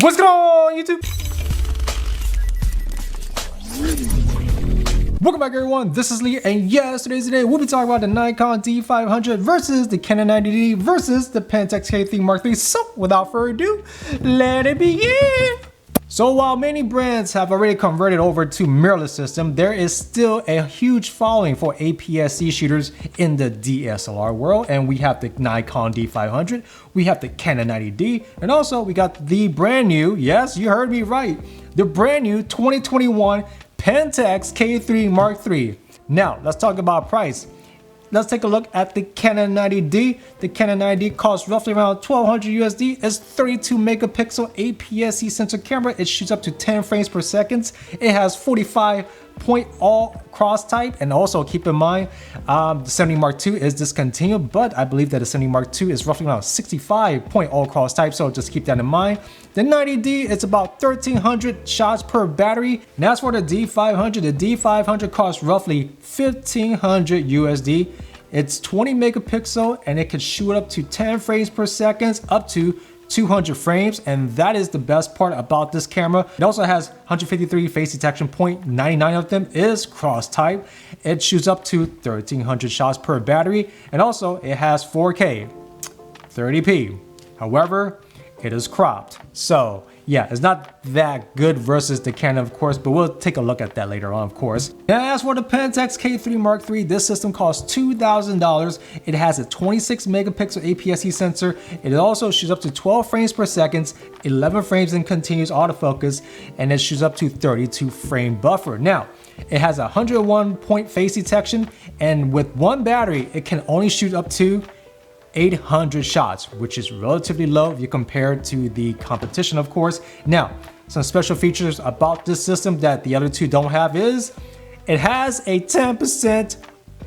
What's going on, YouTube? Welcome back, everyone. This is Lee, and yes, today's the day we'll be talking about the Nikon D500 versus the Canon 90D versus the Pentax K3 Mark III. So, without further ado, let it begin. So while many brands have already converted over to mirrorless system, there is still a huge following for APS-C shooters in the DSLR world, and we have the Nikon D500, we have the Canon 90D, and also we got the brand new, yes, you heard me right, the brand new 2021 Pentax K3 Mark III. Now, let's talk about price. Let's take a look at the Canon 90D. The Canon 90D costs roughly around $1,200 USD. It's 32 megapixel APS-C sensor camera. It shoots up to 10 frames per second. It has 45 point all cross type, and also keep in mind the 70 Mark II is discontinued, but I believe that the 70 Mark II is roughly around 65 point all cross type, so just keep that in mind. The 90D, it's about 1,300 shots per battery, and as for the D500, the D500 costs roughly $1,500 USD. It's 20 megapixel and it can shoot up to 10 frames per second, up to 200 frames, and that is the best part about this camera. It also has 153 face detection point, 99 of them is cross type. It shoots up to 1,300 shots per battery, and also it has 4K 30p. However, it is cropped. So yeah, it's not that good versus the Canon, of course, but we'll take a look at that later on, of course. Now, as for the Pentax K3 Mark III, this system costs $2,000. It has a 26 megapixel APS-C sensor. It also shoots up to 12 frames per second, 11 frames in continuous autofocus, and it shoots up to 32 frame buffer. Now, it has a 101 point face detection, and with one battery, it can only shoot up to 800 shots, which is relatively low if you compare it to the competition, of course. Now, some special features about this system that the other two don't have is it has a 10%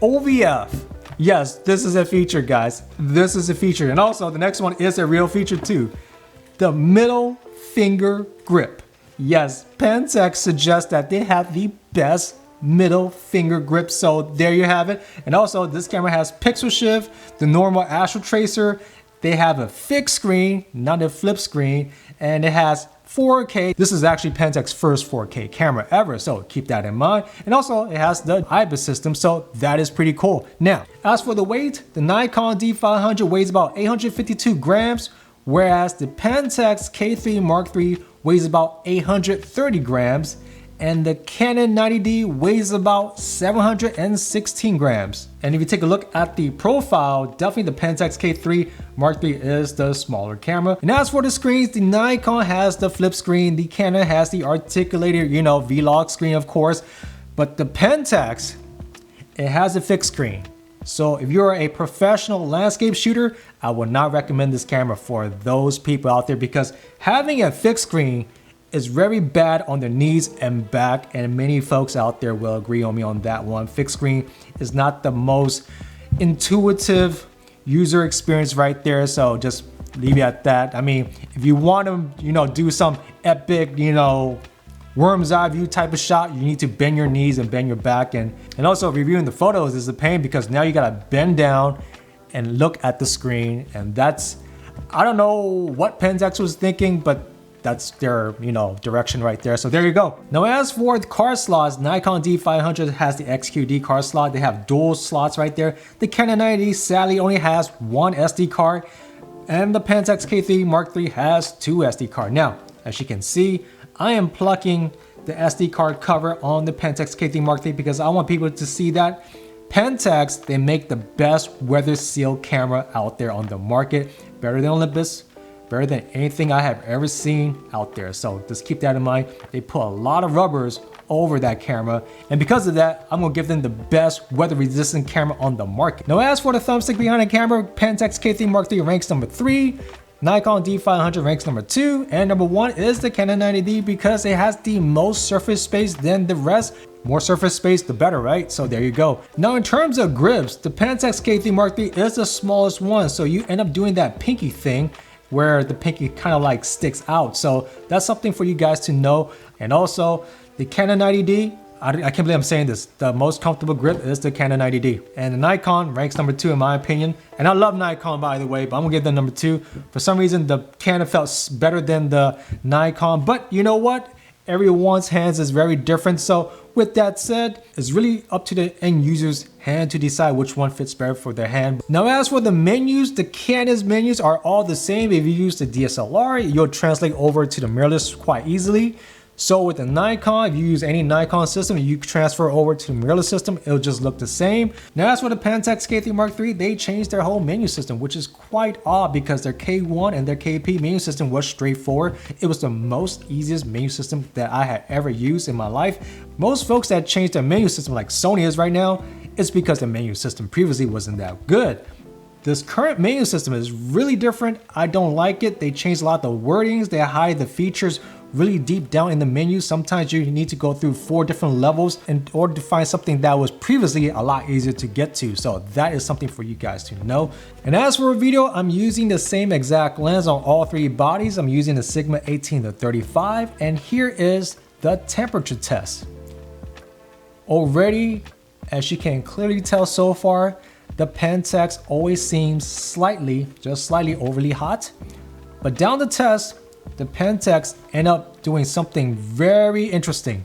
OVF. Yes, this is a feature, guys. This is a feature. And also, the next one is a real feature too. The middle finger grip. Yes, Pentax suggests that they have the best middle finger grip, so there you have it. And also, this camera has pixel shift, the normal astral tracer. They have a fixed screen, not a flip screen, and it has 4K. This is actually Pentax's first 4K camera ever, so keep that in mind. And also, it has the IBIS system, so that is pretty cool. Now, as for the weight, the Nikon D500 weighs about 852 grams, whereas the Pentax K3 Mark III weighs about 830 grams. And the Canon 90D weighs about 716 grams. And if you take a look at the profile, definitely the Pentax K3 Mark III is the smaller camera. And as for the screens, the Nikon has the flip screen, the Canon has the articulated, vlog screen, of course, but the Pentax, it has a fixed screen. So if you're a professional landscape shooter, I would not recommend this camera for those people out there, because having a fixed screen is very bad on the knees and back, and many folks out there will agree on me on that one. Fixed screen is not the most intuitive user experience right there, so just leave it at that. I mean, if you want to, do some epic, worm's eye view type of shot, you need to bend your knees and bend your back, and also reviewing the photos is a pain because now you gotta bend down and look at the screen, and that's, I don't know what Pentax was thinking, but that's their, direction right there. So there you go. Now, as for the card slots, Nikon D500 has the XQD card slot. They have dual slots right there. The Canon 90D sadly only has one SD card, and the Pentax K3 Mark III has two SD cards. Now, as you can see, I am plucking the SD card cover on the Pentax K3 Mark III because I want people to see that Pentax, they make the best weather sealed camera out there on the market, better than Olympus, better than anything I have ever seen out there. So just keep that in mind. They put a lot of rubbers over that camera, and because of that, I'm gonna give them the best weather resistant camera on the market. Now, as for the thumbstick behind the camera, Pentax K3 Mark III ranks number 3, Nikon D500 ranks number 2, and number 1 is the Canon 90D because it has the most surface space than the rest. More surface space, the better, right? So there you go. Now, in terms of grips, the Pentax K3 Mark III is the smallest one, so you end up doing that pinky thing where the pinky kind of like sticks out. So that's something for you guys to know. And also, the Canon 90D, I can't believe I'm saying this, the most comfortable grip is the Canon 90D. And the Nikon ranks number 2 in my opinion. And I love Nikon, by the way, but I'm gonna give them number 2. For some reason, the Canon felt better than the Nikon, but you know what? Everyone's hands is very different. So with that said, it's really up to the end user's hand to decide which one fits better for their hand. Now, as for the menus, the Canon's menus are all the same. If you use the DSLR, you'll translate over to the mirrorless quite easily. So with the Nikon, if you use any Nikon system, you transfer over to the mirrorless system, it'll just look the same. Now as for the Pentax K3 Mark III, they changed their whole menu system, which is quite odd because their K1 and their KP menu system was straightforward. It was the most easiest menu system that I had ever used in my life. Most folks that changed their menu system like Sony is right now, it's because the menu system previously wasn't that good. This current menu system is really different. I don't like it. They changed a lot of the wordings. They hide the features really deep down in the menu. Sometimes you need to go through 4 different levels in order to find something that was previously a lot easier to get to. So that is something for you guys to know. And as for a video, I'm using the same exact lens on all 3 bodies. I'm using the Sigma 18-35, and here is the temperature test. Already, as you can clearly tell so far, the Pentax always seems just slightly overly hot. But down the test, the Pentax end up doing something very interesting.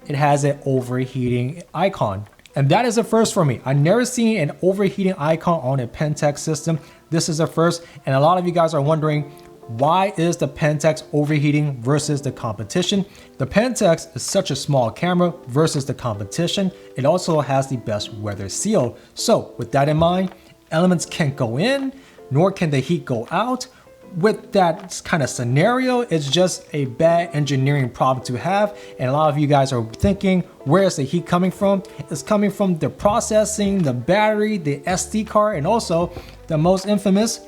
It has an overheating icon. And that is a first for me. I've never seen an overheating icon on a Pentax system. This is a first. And a lot of you guys are wondering, why is the Pentax overheating versus the competition? The Pentax is such a small camera versus the competition. It also has the best weather seal. So with that in mind, elements can't go in, nor can the heat go out. With that kind of scenario, it's just a bad engineering problem to have. And a lot of you guys are thinking, where is the heat coming from? It's coming from the processing, the battery, the SD card, and also the most infamous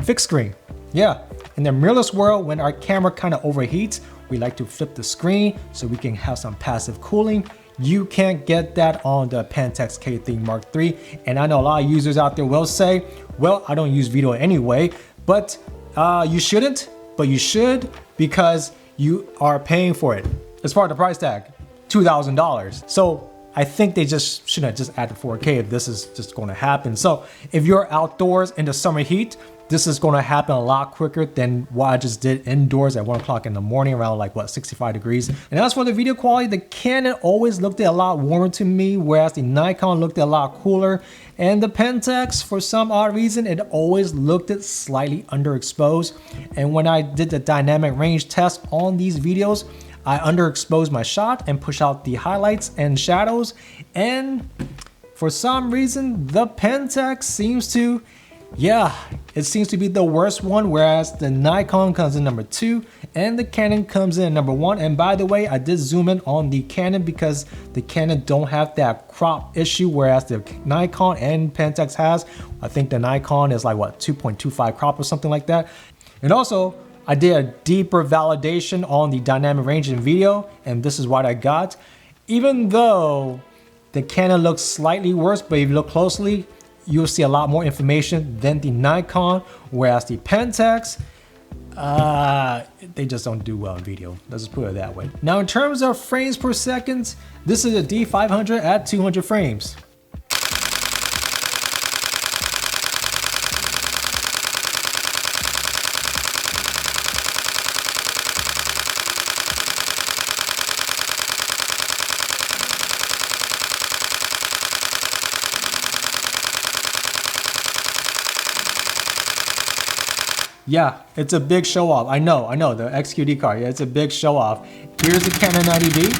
fixed screen. Yeah, in the mirrorless world, when our camera kind of overheats, we like to flip the screen so we can have some passive cooling. You can't get that on the Pentax K3 Mark III. And I know a lot of users out there will say, well, I don't use video anyway. But you shouldn't, but you should, because you are paying for it. As far as the price tag, $2,000. So I think they just shouldn't just add the 4K if this is just going to happen. So if you're outdoors in the summer heat, this is going to happen a lot quicker than what I just did indoors at 1 o'clock in the morning around like what, 65 degrees. And as for the video quality, the Canon always looked a lot warmer to me, whereas the Nikon looked a lot cooler. And the Pentax, for some odd reason, it always looked slightly underexposed. And when I did the dynamic range test on these videos, I underexposed my shot and pushed out the highlights and shadows. And for some reason, the Pentax seems to, it seems to be the worst one, whereas the Nikon comes in number 2 and the Canon comes in number 1. And by the way, I did zoom in on the Canon because the Canon don't have that crop issue, whereas the Nikon and Pentax has. I think the Nikon is like what, 2.25 crop or something like that. And also, I did a deeper validation on the dynamic range in video, and this is what I got. Even though the Canon looks slightly worse, but if you look closely, you'll see a lot more information than the Nikon, whereas the Pentax, they just don't do well in video. Let's just put it that way. Now, in terms of frames per second, this is a D500 at 200 frames. Yeah, it's a big show off. I know, the XQD card, yeah, it's a big show off. Here's the Canon 90D.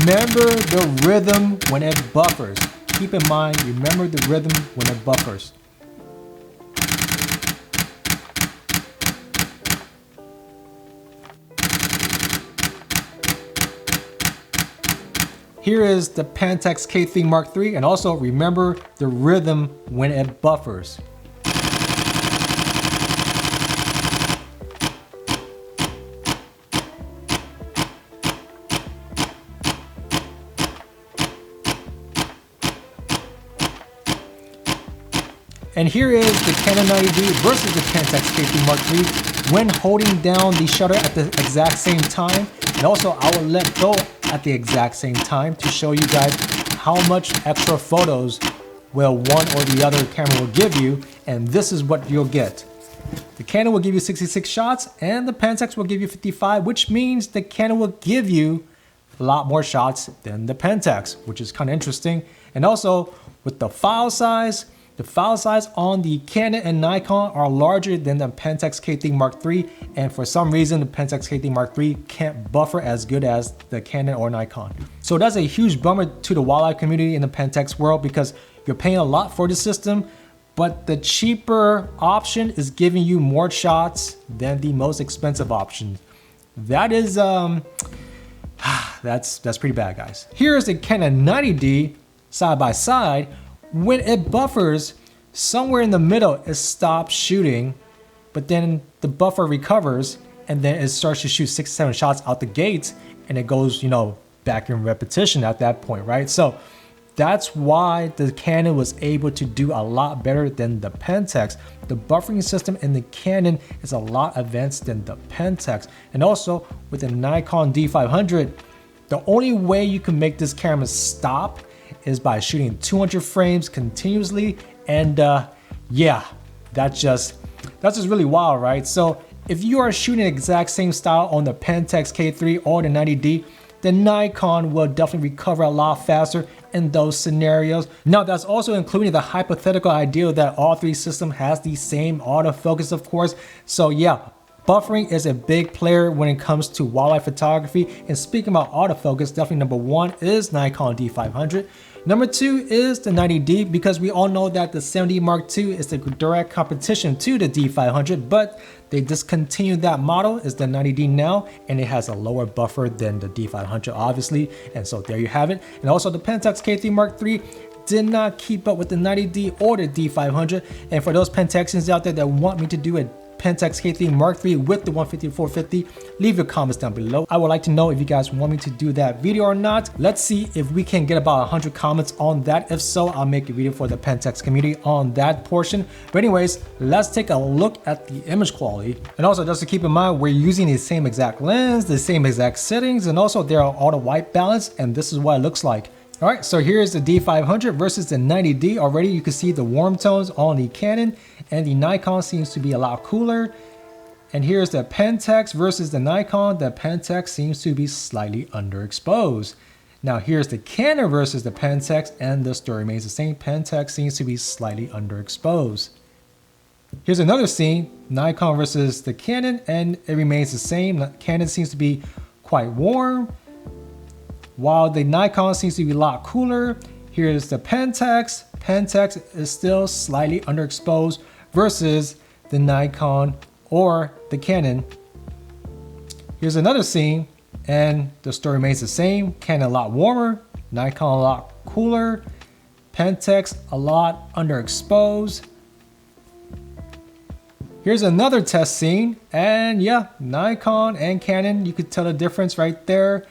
Remember the rhythm when it buffers. Keep in mind, remember the rhythm when it buffers. Here is the Pentax K3 Mark III, and also remember the rhythm when it buffers. And here is the Canon 90D versus the Pentax K3 Mark III when holding down the shutter at the exact same time. And also I will let go at the exact same time to show you guys how much extra photos will one or the other camera will give you, and this is what you'll get. The Canon will give you 66 shots and the Pentax will give you 55, which means the Canon will give you a lot more shots than the Pentax, which is kind of interesting. And also with the file size on the Canon and Nikon are larger than the Pentax K3 Mark III, and for some reason the Pentax K3 Mark III can't buffer as good as the Canon or Nikon. So that's a huge bummer to the wildlife community in the Pentax world, because you're paying a lot for the system, but the cheaper option is giving you more shots than the most expensive option. That is that's pretty bad, guys. Here's the Canon 90D side by side. When it buffers, somewhere in the middle it stops shooting, but then the buffer recovers and then it starts to shoot 6-7 shots out the gate, and it goes, you know, back in repetition at that point, right? So that's why the Canon was able to do a lot better than the Pentax. The buffering system in the Canon is a lot advanced than the Pentax. And also with the Nikon D500, the only way you can make this camera stop is by shooting 200 frames continuously. And yeah, that's just really wild, right? So if you are shooting the exact same style on the Pentax K3 or the 90D, the Nikon will definitely recover a lot faster in those scenarios. Now that's also including the hypothetical idea that all three systems has the same autofocus, of course. So yeah, buffering is a big player when it comes to wildlife photography. And speaking about autofocus, definitely number one is Nikon D500. Number two is the 90D, because we all know that the 70 Mark II is the direct competition to the D500, but they discontinued that model. It's the 90D now, and it has a lower buffer than the D500, obviously. And so there you have it. And also the Pentax K3 Mark III did not keep up with the 90D or the D500. And for those Pentaxians out there that want me to do a Pentax K3 Mark III with the 150-450, leave your comments down below. I would like to know if you guys want me to do that video or not. Let's see if we can get about 100 comments on that. If so, I'll make a video for the Pentax community on that portion. But anyways, let's take a look at the image quality. And also just to keep in mind, we're using the same exact lens, the same exact settings, and also they're auto white balance, and this is what it looks like. All right, so here's the D500 versus the 90D. Already you can see the warm tones on the Canon, and the Nikon seems to be a lot cooler. And here's the Pentax versus the Nikon. The Pentax seems to be slightly underexposed. Now here's the Canon versus the Pentax, and the story remains the same. Pentax seems to be slightly underexposed. Here's another scene, Nikon versus the Canon, and it remains the same. The Canon seems to be quite warm, while the Nikon seems to be a lot cooler. Here's the Pentax. Pentax is still slightly underexposed versus the Nikon or the Canon. Here's another scene, and the story remains the same. Canon a lot warmer, Nikon a lot cooler, Pentax a lot underexposed. Here's another test scene, and yeah, Nikon and Canon, you could tell the difference right there.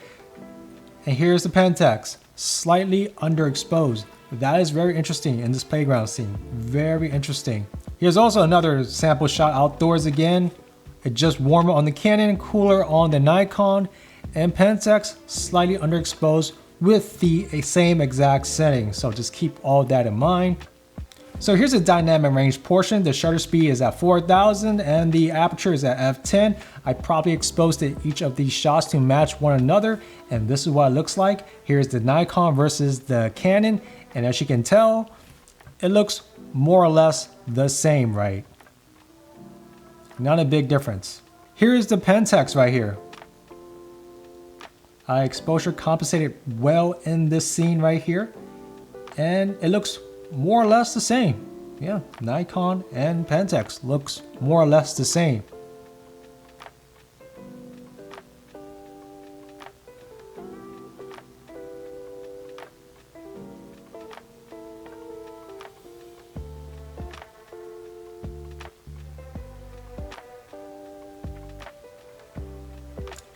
And here's the Pentax, slightly underexposed. That is very interesting in this playground scene, very interesting. Here's also another sample shot outdoors again. It just warmer on the Canon, cooler on the Nikon, and Pentax slightly underexposed with the same exact setting. So just keep all that in mind. So here's a dynamic range portion. The shutter speed is at 4000 and the aperture is at f10. I probably exposed each of these shots to match one another, and this is what it looks like. Here's the Nikon versus the Canon, and as you can tell, it looks more or less the same, right? Not a big difference. Here's the Pentax right here. I exposure compensated well in this scene right here, and it looks more or less the same. Yeah, Nikon and Pentax looks more or less the same.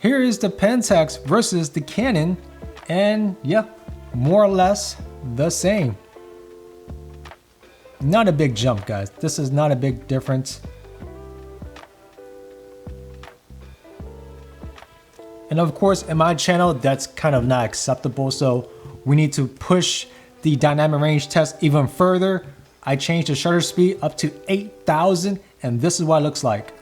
Here is the Pentax versus the Canon, and yeah, more or less the same. Not a big jump, guys. This is not a big difference. And of course, in my channel, that's kind of not acceptable. So we need to push the dynamic range test even further. I changed the shutter speed up to 8,000, and this is what it looks like.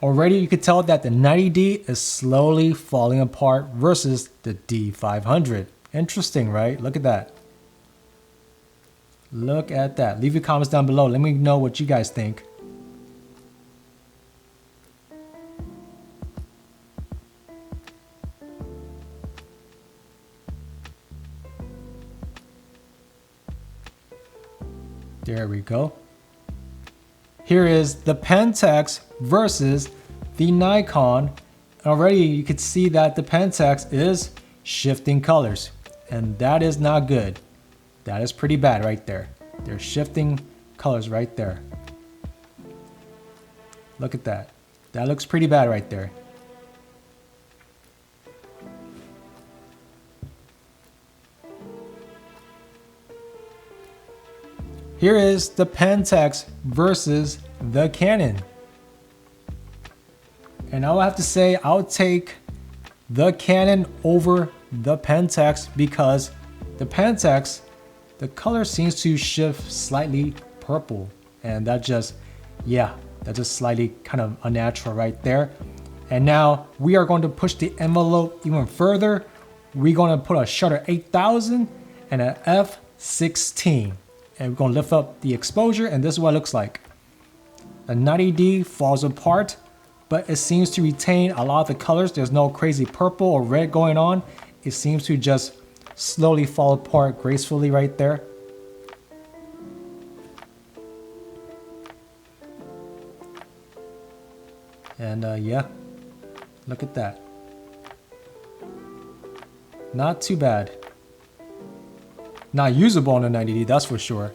Already you could tell that the 90D is slowly falling apart versus the D500. Interesting, right? Look at that. Look at that. Leave your comments down below. Let me know what you guys think. There we go. Here is the Pentax versus the Nikon. Already you could see that the Pentax is shifting colors, and that is not good. That is pretty bad right there. They're shifting colors right there. Look at that. That looks pretty bad right there. Here is the Pentax versus the Canon. And I'll have to say I'll take the Canon over the Pentax because the Pentax, the color seems to shift slightly purple. And that just, yeah, that's just slightly kind of unnatural right there. And now we are going to push the envelope even further. We're going to put a shutter 8000 and an f/16. And we're going to lift up the exposure, and this is what it looks like. The 90D falls apart, but it seems to retain a lot of the colors. There's no crazy purple or red going on. It seems to just slowly fall apart gracefully right there. And yeah, look at that. Not too bad. Not usable on the 90D, that's for sure.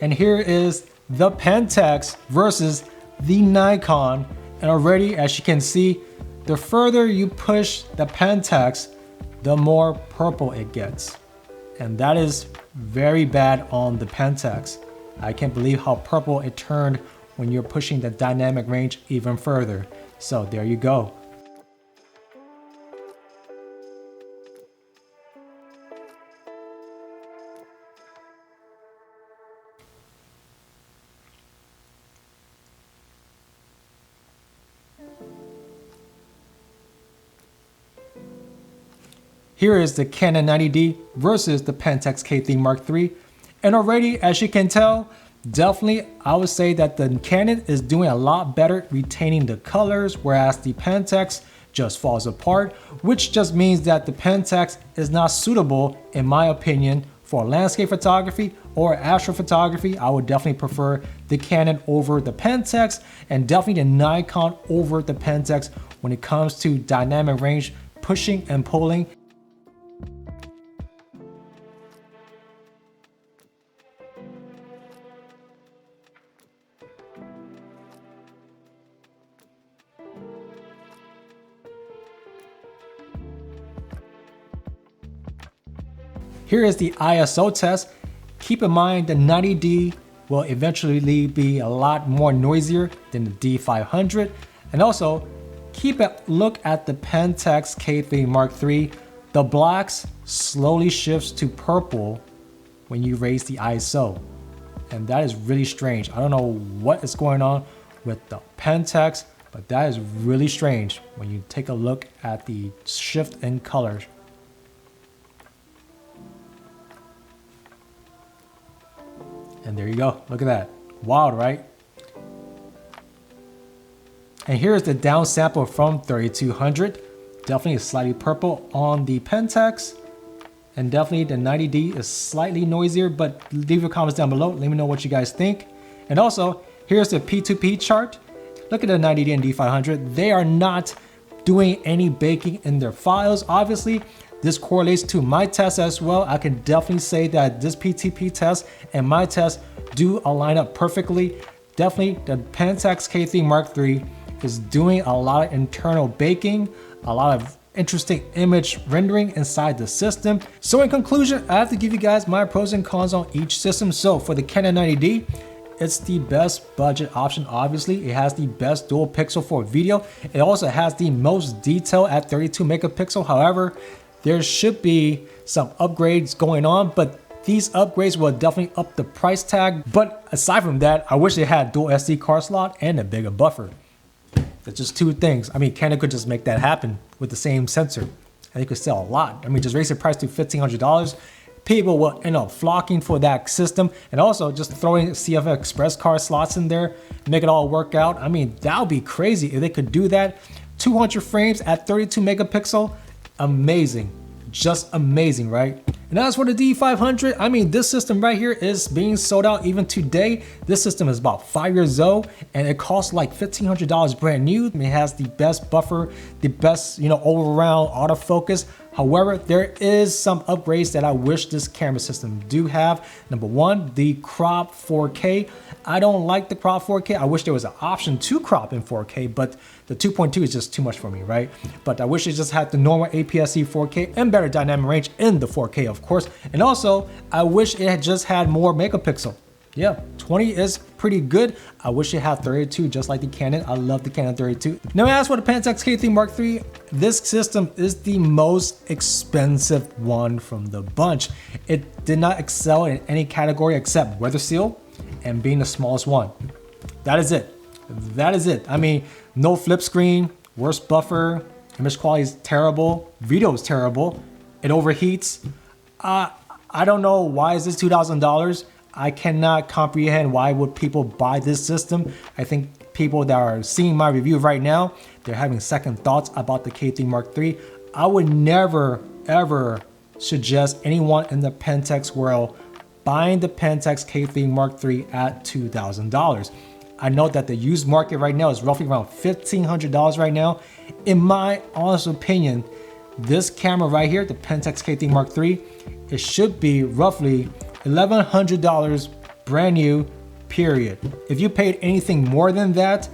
And here is the Pentax versus the Nikon. And already, as you can see, the further you push the Pentax, the more purple it gets. And that is very bad on the Pentax. I can't believe how purple it turned when you're pushing the dynamic range even further. So there you go. Here is the Canon 90D versus the Pentax K3 Mark III. And already, as you can tell, definitely, I would say that the Canon is doing a lot better retaining the colors, whereas the Pentax just falls apart, which just means that the Pentax is not suitable, in my opinion, for landscape photography or astrophotography. I would definitely prefer the Canon over the Pentax, and definitely the Nikon over the Pentax when it comes to dynamic range, pushing and pulling. Here is the ISO test. Keep in mind the 90D will eventually be a lot more noisier than the D500. And also, keep a look at the Pentax K3 Mark III. The blacks slowly shifts to purple when you raise the ISO. And that is really strange. I don't know what is going on with the Pentax, but that is really strange when you take a look at the shift in colors. And there you go, look at that. Wild, right? And here's the down sample from 3200. Definitely slightly purple on the Pentax. And definitely the 90D is slightly noisier, but leave your comments down below. Let me know what you guys think. And also, here's the P2P chart. Look at the 90D and D500. They are not doing any baking in their files, obviously. This correlates to my test as well. I can definitely say that this P2P test and my test do align up perfectly. Definitely the Pentax K3 Mark III is doing a lot of internal baking, a lot of interesting image rendering inside the system. So in conclusion, I have to give you guys my pros and cons on each system. So for the Canon 90D, it's the best budget option. Obviously, it has the best dual pixel for video. It also has the most detail at 32 megapixel. However, there should be some upgrades going on, but these upgrades will definitely up the price tag. But aside from that, I wish it had dual SD card slot and a bigger buffer. That's just two things. I mean, Canon could just make that happen with the same sensor, and they could sell a lot. I mean, just raise the price to $1,500. People will end up flocking for that system, and also just throwing CF Express card slots in there, make it all work out. I mean, that would be crazy if they could do that. 200 frames at 32 megapixel, amazing, just amazing, right? And as for the D500, I mean, this system right here is being sold out even today. This system is about 5 years old, and it costs like $1,500 brand new. It has the best buffer, the best, all around autofocus. However, there is some upgrades that I wish this camera system do have. Number one, the crop 4K. I don't like the crop 4K. I wish there was an option to crop in 4K, but the 2.2 is just too much for me, right? But I wish it just had the normal APS-C 4K and better dynamic range in the 4K, of course. And also, I wish it had just had more megapixel. Yeah, 20 is pretty good. I wish it had 32, just like the Canon. I love the Canon 32. Now, as for the Pentax K3 Mark III, this system is the most expensive one from the bunch. It did not excel in any category except weather seal and being the smallest one. That is it. That is it. I mean, no flip screen, worst buffer, image quality is terrible, video is terrible, it overheats. I don't know why is this $2,000. I cannot comprehend why would people buy this system. I think people that are seeing my review right now, they're having second thoughts about the K3 Mark III. I would never, ever suggest anyone in the Pentax world buying the Pentax K3 Mark III at $2,000. I know that the used market right now is roughly around $1,500 right now. In my honest opinion, this camera right here, the Pentax K3 Mark III, it should be roughly $1,100 brand new, period. If you paid anything more than that,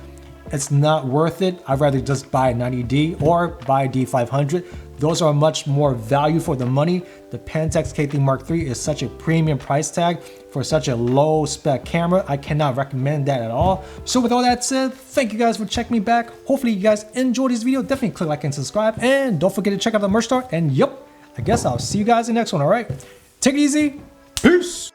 it's not worth it. I'd rather just buy a 90D or buy a D500. Those are much more value for the money. The Pentax K3 Mark III is such a premium price tag for such a low spec camera. I cannot recommend that at all. So with all that said, thank you guys for checking me back. Hopefully you guys enjoyed this video. Definitely click like and subscribe. And don't forget to check out the merch store. And yep, I guess I'll see you guys in the next one, all right? Take it easy. Peace.